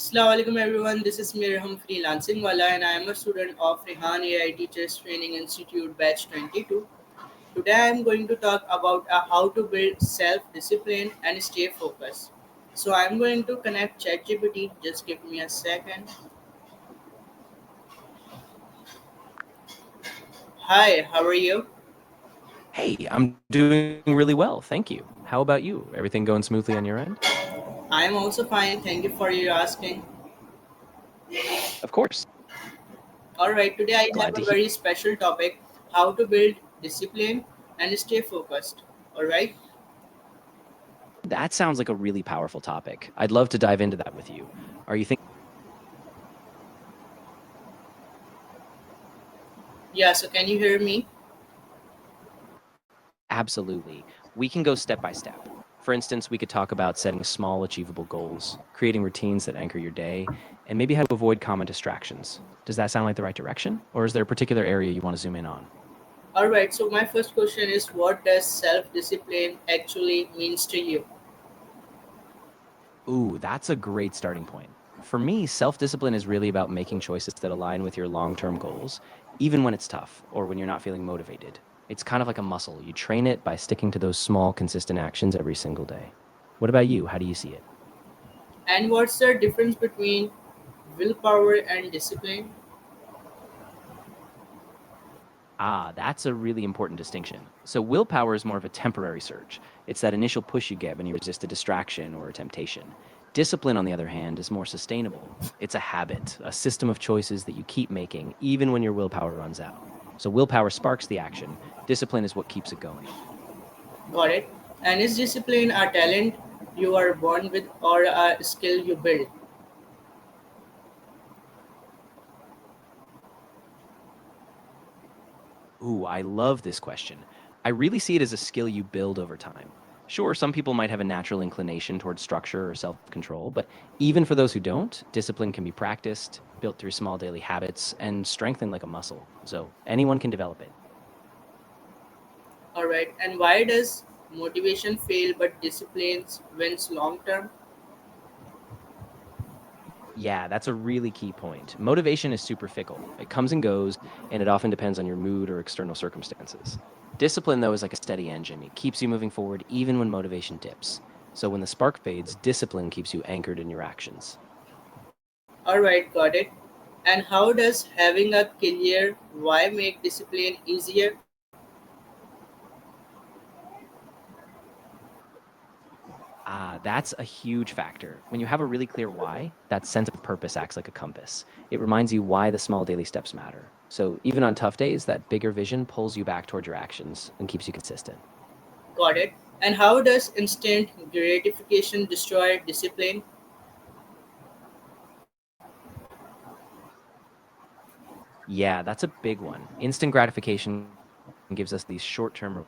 Assalamualaikum everyone, this is Mirham Freelancing Wala and I am a student of Rehan AI Teachers Training Institute Batch 22. Today I am going to talk about how to build self-discipline and stay focused. So I am going to connect Chatgpt, just give me a second. Hi, how are you? Hey, I'm doing really well, thank you. How about you? Everything going smoothly on your end? I am also fine, thank you for your asking. Of course. Alright, today I have Glad a to hear. very special topic, how to build discipline and stay focused. Alright? That sounds like a really powerful topic. I'd love to dive into that with you. Are you thinking? Yeah, so can you hear me? Absolutely. We can go step by step. For instance, we could talk about setting small, achievable goals, creating routines that anchor your day, and maybe how to avoid common distractions. Does that sound like the right direction? Or is there a particular area you want to zoom in on? All right, so my first question is what does self-discipline actually means to you? Ooh, that's a great starting point. For me, self discipline is really about making choices that align with your long term goals, even when it's tough or when you're not feeling motivated. It's kind of like a muscle. You train it by sticking to those small, consistent actions every single day. What about you? How do you see it? And what's the difference between willpower and discipline? Ah, that's a really important distinction. So, willpower is more of a temporary surge. It's that initial push you get when you resist a distraction or a temptation. Discipline, on the other hand, is more sustainable. It's a habit, a system of choices that you keep making even when your willpower runs out. So, willpower sparks the action, discipline is what keeps it going. Got it. And is discipline a talent you are born with or a skill you build? Ooh, I love this question. I really see it as a skill you build over time. Sure, some people might have a natural inclination towards structure or self control, but even for those who don't, discipline can be practiced, built through small daily habits, and strengthened like a muscle. So anyone can develop it. All right. And why does motivation fail but discipline wins long term? Yeah, that's a really key point. Motivation is super fickle. It comes and goes, and it often depends on your mood or external circumstances. Discipline, though, is like a steady engine. It keeps you moving forward even when motivation dips. So when the spark fades, discipline keeps you anchored in your actions. All right, got it. And how does having a clear why make discipline easier? Ah, that's a huge factor. When you have a really clear why, that sense of purpose acts like a compass. It reminds you why the small daily steps matter. So even on tough days, that bigger vision pulls you back toward your actions and keeps you consistent. Got it. And how does instant gratification destroy discipline? Yeah, that's a big one. Instant gratification gives us these short term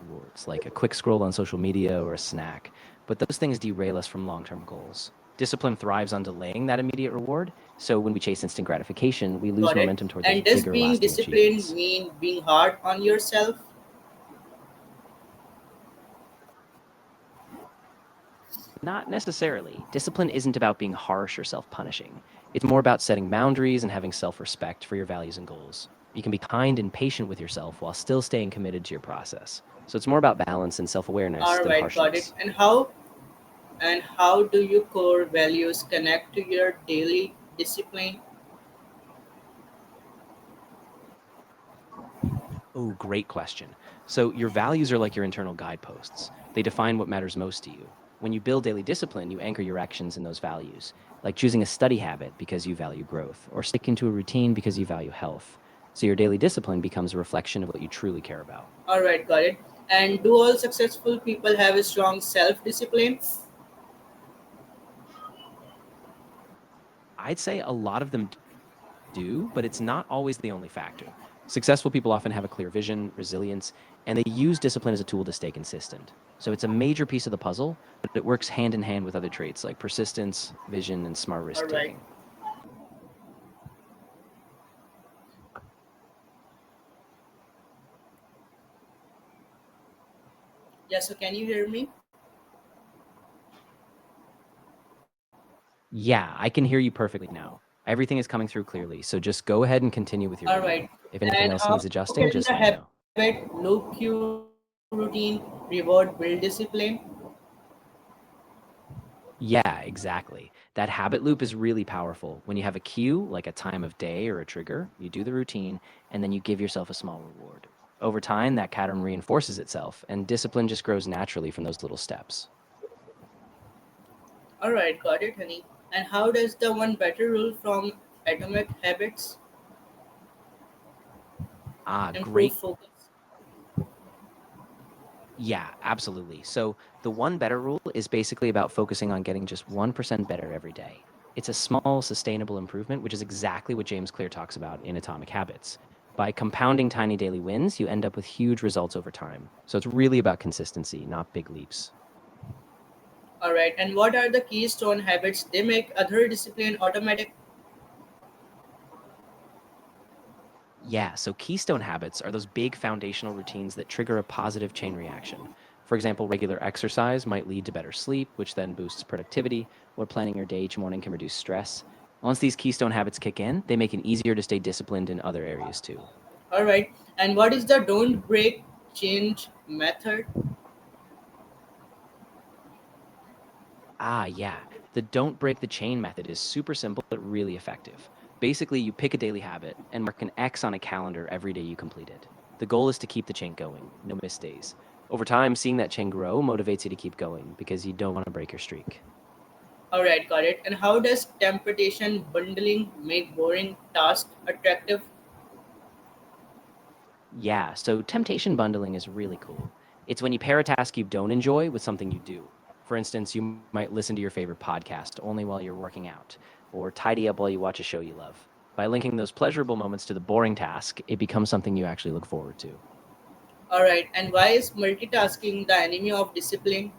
rewards, like a quick scroll on social media or a snack. But those things derail us from long term goals. Discipline thrives on delaying that immediate reward. So when we chase instant gratification, we lose Got it. momentum toward those And does bigger, being lasting disciplined achievements. mean being hard on yourself? Not necessarily. Discipline isn't about being harsh or self punishing. It's more about setting boundaries and having self respect for your values and goals. You can be kind and patient with yourself while still staying committed to your process. So it's more about balance and self awareness All than right, got it. harshness. And how do your core values connect to your daily discipline? Oh, great question. So, your values are like your internal guideposts. They define what matters most to you. When you build daily discipline, you anchor your actions in those values, like choosing a study habit because you value growth, or sticking to a routine because you value health. So, your daily discipline becomes a reflection of what you truly care about. All right, got it. And do all successful people have a strong self-discipline? I'd say a lot of them do, but it's not always the only factor. Successful people often have a clear vision, resilience, and they use discipline as a tool to stay consistent. So it's a major piece of the puzzle, but it works hand in hand with other traits like persistence, vision, and smart All risk right. taking. Yeah, so can you hear me? Yeah, I can hear you perfectly now. Everything is coming through clearly, so just go ahead and continue with your All reading. right. If anything And else how needs can the adjusting, just let me know. habit low cue routine reward build discipline? Yeah, exactly. That habit loop is really powerful. When you have a cue, like a time of day or a trigger, you do the routine, and then you give yourself a small reward. Over time, that pattern reinforces itself, and discipline just grows naturally from those little steps. All right, got it, honey. And how does the one better rule from atomic habits Ah, improve great. focus? Yeah, absolutely. So the one better rule is basically about focusing on getting just 1% better every day. It's a small, sustainable improvement, which is exactly what James Clear talks about in Atomic Habits. By compounding tiny daily wins, you end up with huge results over time. So it's really about consistency, not big leaps. All right, and what are the keystone habits they make other discipline automatic? Yeah, so keystone habits are those big foundational routines that trigger a positive chain reaction. For example, regular exercise might lead to better sleep, which then boosts productivity, or planning your day each morning can reduce stress. Once these keystone habits kick in, they make it easier to stay disciplined in other areas too. All right, and what is the don't break change method? Ah, yeah. The don't break the chain method is super simple but really effective. Basically, you pick a daily habit and mark an X on a calendar every day you complete it. The goal is to keep the chain going, no missed days. Over time, seeing that chain grow motivates you to keep going because you don't want to break your streak. All right, got it. And how does temptation bundling make boring tasks attractive? Yeah, so temptation bundling is really cool. It's when you pair a task you don't enjoy with something you do. For instance, you might listen to your favorite podcast only while you're working out, or tidy up while you watch a show you love. By linking those pleasurable moments to the boring task, it becomes something you actually look forward to. All right, and why is multitasking the enemy of discipline?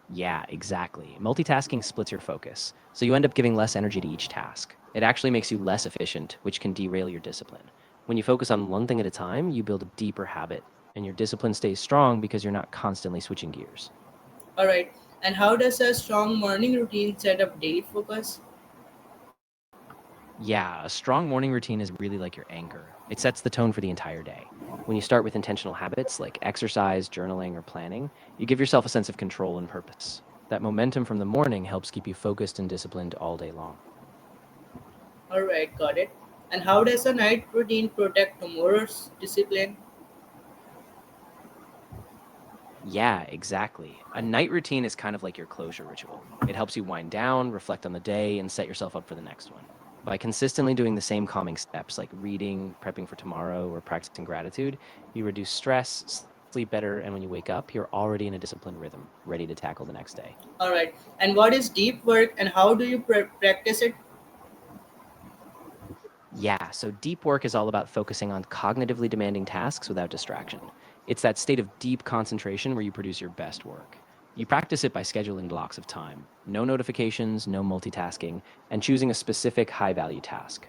Yeah, exactly. Multitasking splits your focus, so you end up giving less energy to each task. It actually makes you less efficient, which can derail your discipline. When you focus on one thing at a time, you build a deeper habit, and your discipline stays strong because you're not constantly switching gears. All right, and how does a strong morning routine set up daily focus? Yeah, a strong morning routine is really like your anchor. It sets the tone for the entire day. When you start with intentional habits like exercise, journaling, or planning, you give yourself a sense of control and purpose. That momentum from the morning helps keep you focused and disciplined all day long. All right, got it. And how does a night routine protect tomorrow's discipline? Yeah, exactly. A night routine is kind of like your closure ritual. It helps you wind down, reflect on the day, and set yourself up for the next one. By consistently doing the same calming steps like reading, prepping for tomorrow, or practicing gratitude, you reduce stress, sleep better, and when you wake up, you're already in a disciplined rhythm, ready to tackle the next day. All right, and what is deep work and how do you practice it? Yeah, so deep work is all about focusing on cognitively demanding tasks without distraction. It's that state of deep concentration where you produce your best work. You practice it by scheduling blocks of time, no notifications, no multitasking, and choosing a specific high value task.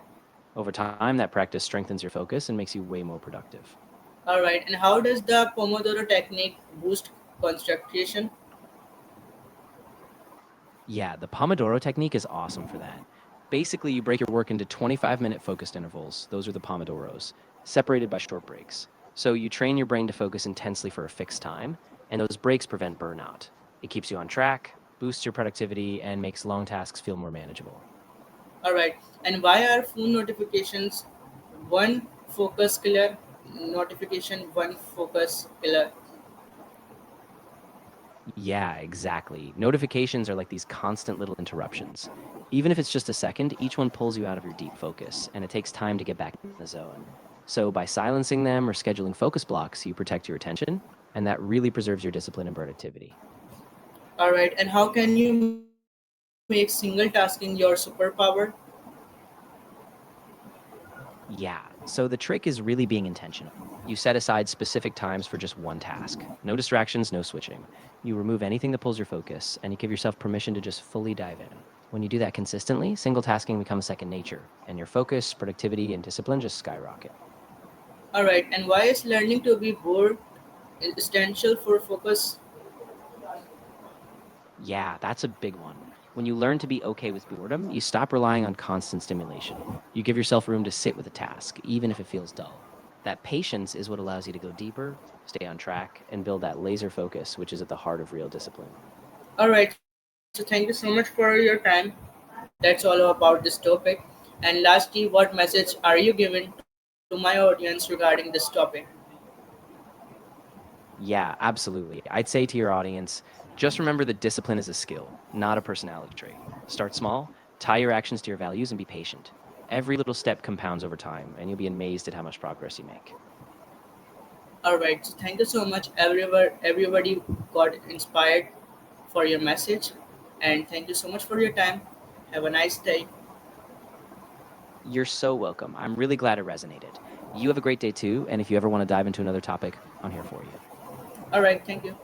Over time, that practice strengthens your focus and makes you way more productive. All right, and how does the Pomodoro technique boost concentration? Yeah, the Pomodoro technique is awesome for that. Basically, you break your work into 25-minute focused intervals. Those are the Pomodoros, separated by short breaks. So you train your brain to focus intensely for a fixed time, and those breaks prevent burnout. It keeps you on track, boosts your productivity, and makes long tasks feel more manageable. All right, and why are phone notifications one focus killer? Notification one focus killer. Yeah, exactly. Notifications are like these constant little interruptions. Even if it's just a second, each one pulls you out of your deep focus, and it takes time to get back in the zone. So, by silencing them or scheduling focus blocks, you protect your attention, and that really preserves your discipline and productivity. All right, and how can you make single tasking your superpower? Yeah, so the trick is really being intentional. You set aside specific times for just one task. No distractions, no switching. You remove anything that pulls your focus, and you give yourself permission to just fully dive in. When you do that consistently, single tasking becomes second nature, and your focus, productivity, and discipline just skyrocket. All right, and why is learning to be bored essential for focus? Yeah, that's a big one. When you learn to be okay with boredom, you stop relying on constant stimulation. You give yourself room to sit with a task, even if it feels dull. That patience is what allows you to go deeper, stay on track, and build that laser focus, which is at the heart of real discipline. Alright, so thank you so much for your time. That's all about this topic. And lastly, what message are you giving to my audience regarding this topic? Yeah, absolutely. I'd say to your audience, just remember that discipline is a skill, not a personality trait. Start small, tie your actions to your values, and be patient. Every little step compounds over time, and you'll be amazed at how much progress you make. Alright, so thank you so much. Everybody got inspired for your message. And thank you so much for your time. Have a nice day. You're so welcome. I'm really glad it resonated. You have a great day too, and if you ever want to dive into another topic, I'm here for you. Alright, thank you.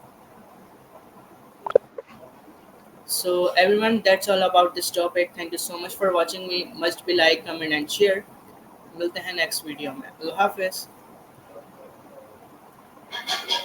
So everyone, that's all about this topic. Thank you so much for watching me. Must be like, comment and share. मिलते हैं next video में अल्लाह हाफिज़